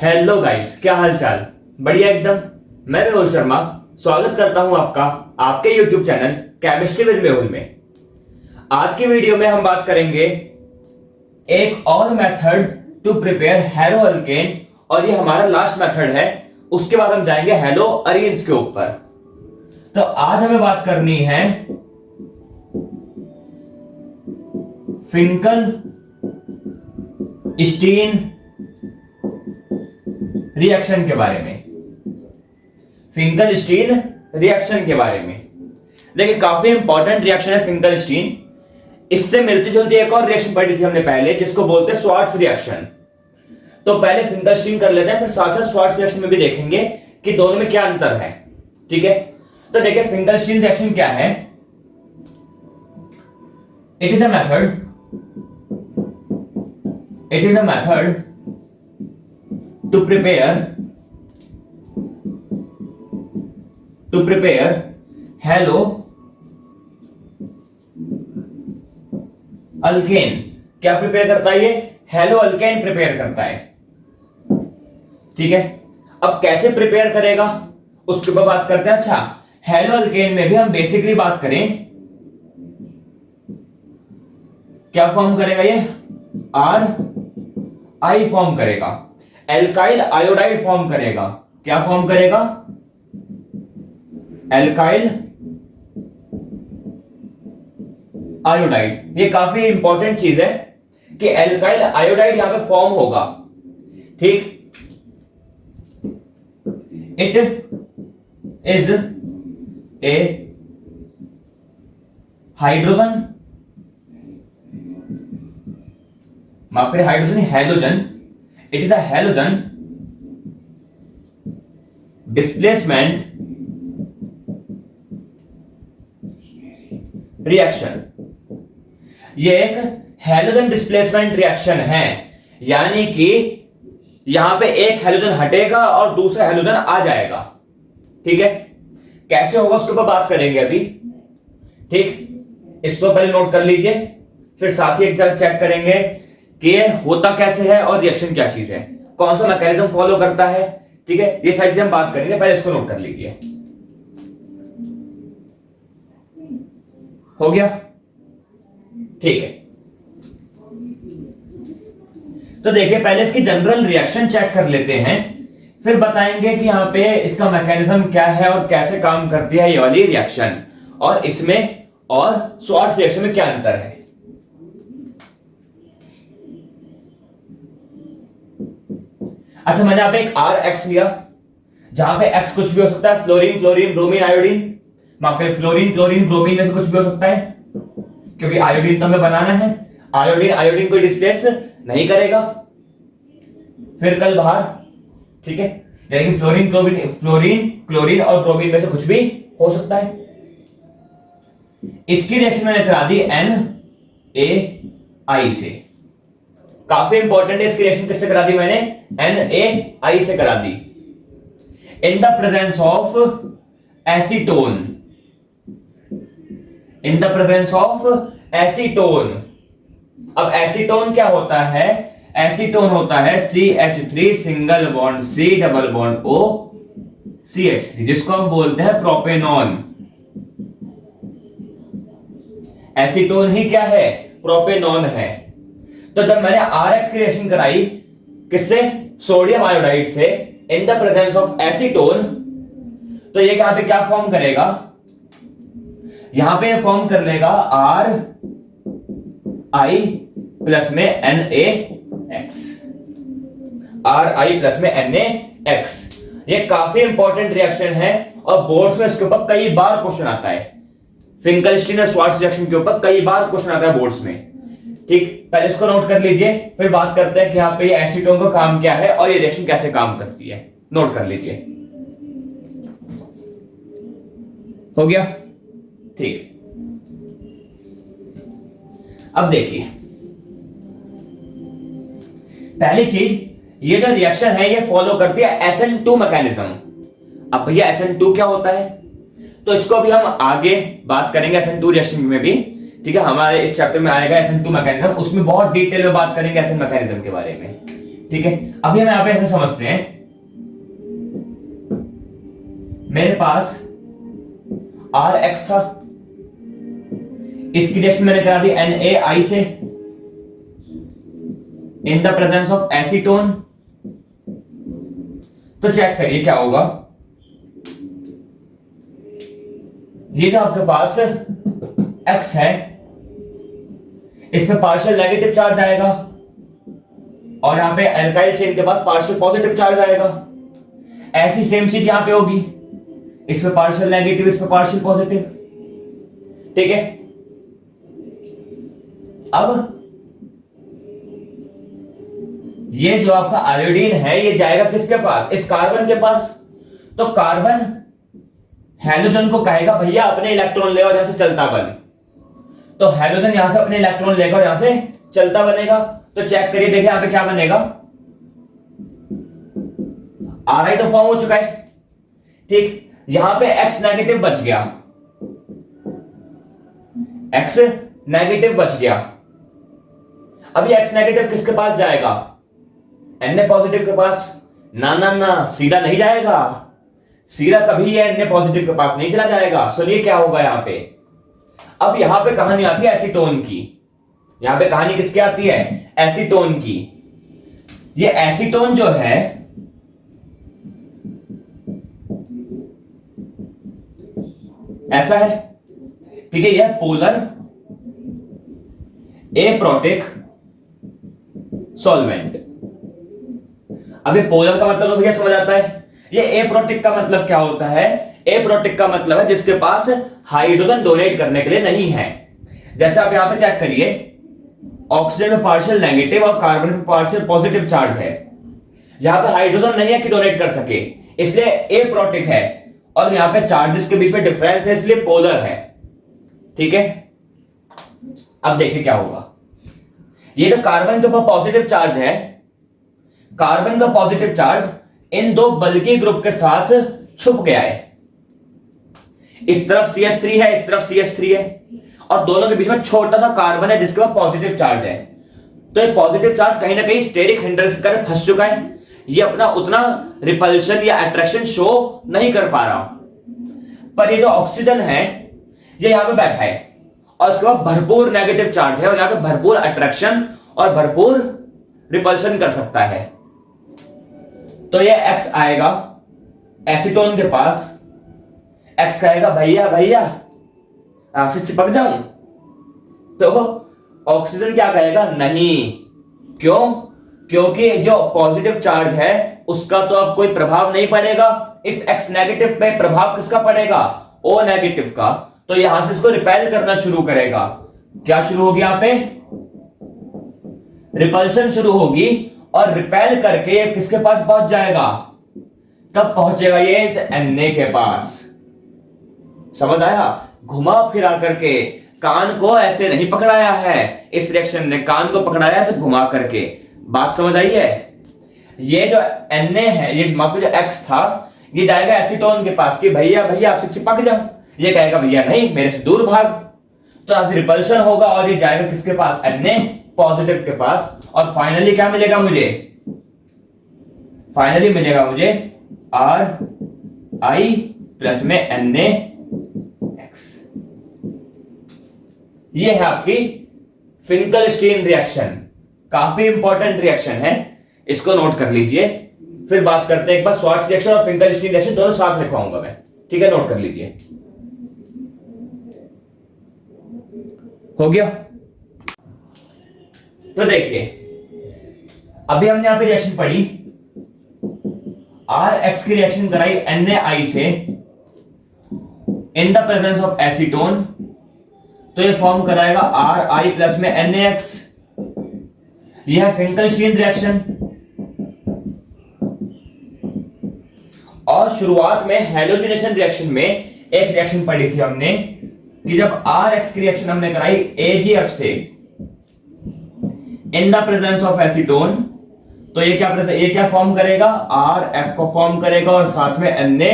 Hello guys, क्या हाल चाल। बढ़िया एकदम। मैं मेहुल शर्मा स्वागत करता हूं आपका आपके YouTube channel chemistry with Mehul में। आज की वीडियो में हम बात करेंगे एक और method to prepare haloalkane, और ये हमारा लास्ट मेथड है। उसके बाद हम जाएंगे हेलो अरीन्स के ऊपर। तो आज हमें बात करनी है फिंकल स्टीन रिएक्शन के बारे में। फिंकल स्टीन रिएक्शन के बारे में देखिए, काफी इंपॉर्टेंट रिएक्शन है फिंकल स्टीन। इससे मिलती जुलती एक और रिएक्शन पढ़ी थी हमने पहले, जिसको बोलते हैं स्वार्ट्स रिएक्शन। तो पहले फिंकल स्टीन कर लेते हैं, फिर साथ साथ स्वार्ट्स रिएक्शन में भी देखेंगे कि दोनों में क्या अंतर है। ठीक है, तो देखिए फिंकल स्टीन रिएक्शन क्या है। It is a method to prepare hello alkane. क्या प्रिपेयर करता है ये? हेलो अल्केन प्रिपेयर करता है। ठीक है, अब कैसे प्रिपेयर करेगा उसके ऊपर बात करते हैं। अच्छा, हेलो अल्केन में भी हम बेसिकली बात करें, क्या फॉर्म करेगा ये? आर आई फॉर्म करेगा, एल्काइल आयोडाइड फॉर्म करेगा। क्या फॉर्म करेगा? Alkyl iodide. ये काफी इंपॉर्टेंट चीज है कि एल्काइल आयोडाइड यहां पे फॉर्म होगा। ठीक, इट इज ए हाइड्रोजन, माफ करें hydrogen, halogen. It is a halogen displacement reaction। ये एक हैलोजन डिस्प्लेसमेंट रिएक्शन है, यानी कि यहां पे एक हैलोजन हटेगा और दूसरा हैलोजन आ जाएगा। ठीक है, कैसे होगा उसके ऊपर बात करेंगे अभी। ठीक, इसको पहले नोट कर लीजिए, फिर साथ ही एक जगह चेक करेंगे कि ये होता कैसे है और रिएक्शन क्या चीज है, कौन सा मैकेनिज्म फॉलो करता है। ठीक है, ये सारी चीजें हम बात करेंगे, पहले इसको नोट कर लीजिए। हो गया? ठीक है, तो देखिए पहले इसकी जनरल रिएक्शन चेक कर लेते हैं, फिर बताएंगे कि यहां पे इसका मैकेनिज्म क्या है और कैसे काम करती है ये वाली रिएक्शन, और इसमें और स्वार्ट्स रिएक्शन में क्या अंतर है। अच्छा, मैंने यहां पे एक आर एक्स लिया, जहां पे एक्स कुछ भी हो सकता है, फ्लोरीन, क्लोरीन, ब्रोमीन, आयोडीन। माफ करें, फ्लोरीन, क्लोरीन, ब्रोमीन में से कुछ भी हो सकता है, क्योंकि आयोडीन तो हमें बनाना है। आयोडीन को डिस्प्लेस नहीं करेगा, फिर कल बाहर। ठीक है, यानी कि फ्लोरीन, क्लोरीन और ब्रोमीन में से कुछ भी हो सकता है। इसकी रिएक्शन मैंने करा दी NaI से। काफी इंपॉर्टेंट है, इसकी रिएक्शन किससे करा दी मैंने? NaI से करा दी। In the presence of acetone, in the presence of acetone. अब एसीटोन क्या होता है? एसीटोन होता है CH3 single bond C double bond O CH3, जिसको हम बोलते हैं प्रोपेनॉन। एसीटोन ही क्या है? प्रोपेनॉन है। तो जब मैंने RX की रिएक्शन कराई किससे? सोडियम आयोडाइड से, इन द प्रेजेंस ऑफ एसीटोन, तो ये यहां पे क्या फॉर्म करेगा? यहां पे फॉर्म कर लेगा RI प्लस में NaX, RI प्लस में NaX। ये काफी इंपॉर्टेंट रिएक्शन है और बोर्ड्स में इसके ऊपर कई बार क्वेश्चन आता है। फिंकल स्टीन और स्वार्ट्स रिएक्शन के ऊपर कई बार क्वेश्चन आता है बोर्ड्स में। ठीक, पहले इसको नोट कर लीजिए, फिर बात करते हैं कि यहाँ पे ये एसीटोन का काम क्या है और ये रिएक्शन कैसे काम करती है। नोट कर लीजिए। हो गया? ठीक, अब देखिए पहली चीज, ये जो रिएक्शन है ये फॉलो करती है SN2 मैकेनिज्म। अब भैया SN2 क्या होता है? तो इसको अभी हम आगे बात करेंगे SN2 रिएक्शन में भी। ठीक है, हमारे इस चैप्टर में आएगा SN2 मैकेनिज्म, उसमें बहुत डिटेल में बात करेंगे SN मैकेनिज्म के बारे में। ठीक है, अभी हम यहां पे ऐसे समझते हैं, मेरे पास RX था, इसकी रिएक्शन मैंने करा दी NaI से इन द प्रेजेंस ऑफ एसीटोन। तो चेक करिए क्या होगा। ये जो आपके पास X है, इसमें पार्शियल नेगेटिव चार्ज आएगा और यहां पे एल्काइल चेन के पास पार्शियल पॉजिटिव चार्ज आएगा। ऐसी सेम चीज यहां पे होगी, इसमें पार्शियल नेगेटिव, इसमें पार्शियल पॉजिटिव। ठीक है, अब ये जो आपका आयोडीन है ये जाएगा किसके पास? इस कार्बन के पास। तो कार्बन हैलोजन को कहेगा भैया अपने इलेक्ट्रॉन ले और यहां से चलता बन। तो हैलोजन यहां से अपने इलेक्ट्रॉन लेगा और यहां से चलता बनेगा। तो चेक करिए, देखिए यहां पे क्या बनेगा, Ri तो फॉर्म हो चुका है। ठीक, यहां पे X नेगेटिव बच गया, X नेगेटिव बच गया। अभी X नेगेटिव किसके पास जाएगा? Na पॉजिटिव के पास। ना ना ना, सीधा नहीं जाएगा, सीधा कभी ये Na पॉजिटिव के पास नहीं चला जाएगा। सुनिए क्या होगा यहां पे। अब यहां पे कहानी आती है एसीटोन की। यहां पे कहानी किसकी आती है? एसीटोन की। ये एसीटोन जो है ऐसा है, ठीक है, यह पोलर एप्रोटिक सॉल्वेंट। अभी पोलर का मतलब भैया समझ आता है। ये एप्रोटिक का मतलब क्या होता है? एप्रोटिक का मतलब है जिसके पास हाइड्रोजन डोनेट करने के लिए नहीं है। जैसे आप यहां पे चेक करिए, ऑक्सीजन में पार्शियल नेगेटिव और कार्बन में पार्शियल पॉजिटिव चार्ज है। यहां पे हाइड्रोजन नहीं है कि डोनेट कर सके, इसलिए एप्रोटिक है। और यहां पे चार्जेस के बीच में डिफरेंस है, इसलिए पोलर है। ठीक है, अब देखिए क्या होगा। ये जो कार्बन के ऊपर पॉजिटिव चार्ज है, कार्बन का पॉजिटिव चार्ज इन दो बल्की ग्रुप के साथ छुप गया है। इस तरफ CH3 है, इस तरफ CH3 है, और दोनों के बीच में छोटा सा कार्बन है जिसके पास पॉजिटिव चार्ज है। तो ये पॉजिटिव चार्ज कहीं ना कहीं स्टेरिक हिंड्रेंस कर फंस चुका है। ये अपना उतना रिपल्शन या अट्रैक्शन शो नहीं कर पा रहा। पर ये जो ऑक्सीजन है ये यहां पे बैठा है और उसके बाद भरपूर नेगेटिव चार्ज है और यहां पे भरपूर अट्रैक्शन और भरपूर रिपल्शन कर सकता है। तो ये X आएगा एसीटोन के पास। X कहेगा भैया भैया आपसे चिपक जाऊं, तो ऑक्सीजन क्या कहेगा? नहीं। क्यों? क्योंकि जो पॉजिटिव चार्ज है उसका तो अब कोई प्रभाव नहीं पड़ेगा। इस X नेगेटिव पे प्रभाव किसका पड़ेगा? O नेगेटिव का। तो यहां से इसको रिपेल करना शुरू करेगा। क्या शुरू होगी? यहां पे रिपल्शन शुरू होगी और रिपेल करके ये किसके पास पहुंच जाएगा? कब पहुंचेगा ये? इस Na के पास। समझ आया? घुमा फिरा करके, कान को ऐसे नहीं पकड़ाया है इस रिएक्शन ने, कान को पकड़ाया ऐसे घुमा करके। बात समझ आई है? ये जो Na है, ये जो X था, ये जाएगा एसीटोन के पास कि भैया भैया आपसे चिपक जाऊं। ये कहेगा भैया नहीं, मेरे से दूर भाग। तो यहां से रिपल्शन होगा और ये जाएगा किसके पास? Na पॉजिटिव के पास। और फाइनली क्या मिलेगा मुझे? फाइनली मिलेगा मुझे Ri प्लस में NaX। ये है आपकी फिंकलस्टीन रिएक्शन। काफी इंपॉर्टेंट रिएक्शन है, इसको नोट कर लीजिए। फिर बात करते हैं एक बार स्वार्ट्ज रिएक्शन और फिंकलस्टीन रिएक्शन दोनों साथ लिखवाऊंगा मैं। ठीक है, नोट कर लीजिए। हो गया? तो देखिए, अभी हमने यहां पे रिएक्शन पढ़ी, RX की रिएक्शन कराई NaI से इन द प्रेजेंस ऑफ एसीटोन। तो ये फॉर्म कराएगा Ri प्लस में NaX। यह है फिंकलस्टीन रिएक्शन। और शुरुआत में हैलोजिनेशन रिएक्शन में एक रिएक्शन पढ़ी थी हमने कि जब RX की रिएक्शन हमने कराई AgF से इन द प्रेजेंस ऑफ एसीटोन, तो ये क्या फॉर्म करेगा? RF को फॉर्म करेगा और साथ में Na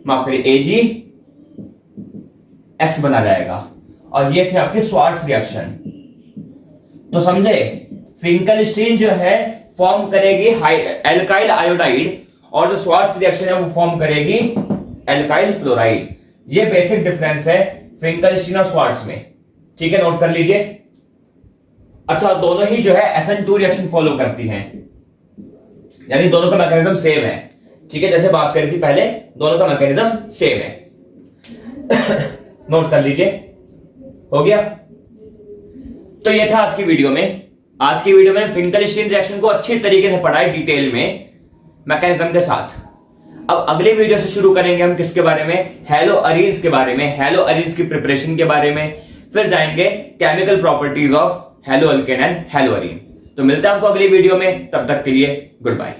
माफ करिए AgX बना जाएगा। और ये थे आपके स्वार्ट्ज रिएक्शन। तो समझे, फिंकलस्टीन जो है फॉर्म करेगी एल्काइल आयोडाइड, और जो स्वार्ट्ज रिएक्शन है वो फॉर्म करेगी एल्काइल फ्लोराइड। ये बेसिक डिफरेंस है फिंकलस्टीन और स्वार्ट्ज में, ठीक है, नोट कर लीजिए। अच्छा, दोनों ही जो है SN2 रिएक्शन फॉलो करती हैं, यानी दोनों का मैकेनिज्म सेम है, ठीक है, जैसे बात करी थी पहले, दोनों का मैकेनिज्म सेम है। नोट कर लीजिए, हो गया। तो ये था आज की वीडियो में। आज की वीडियो में फिंकलस्टीन रिएक्शन को अच्छी तरीके से पढ़ा है डिटेल में मैकेनिज्म के साथ। अब अगली वीडियो से शुरू करेंगे हम किसके बारे में, हैलोअरीन्स के बारे में, हैलोअरीन्स की प्रिपरेशन के बारे में, फिर जाएंगे केमिकल प्रॉपर्टीज ऑफ हैलोअल्केन एंड हैलोअरीन। तो मिलते हैं आपको अगली वीडियो में, तब तक के लिए गुड बाय।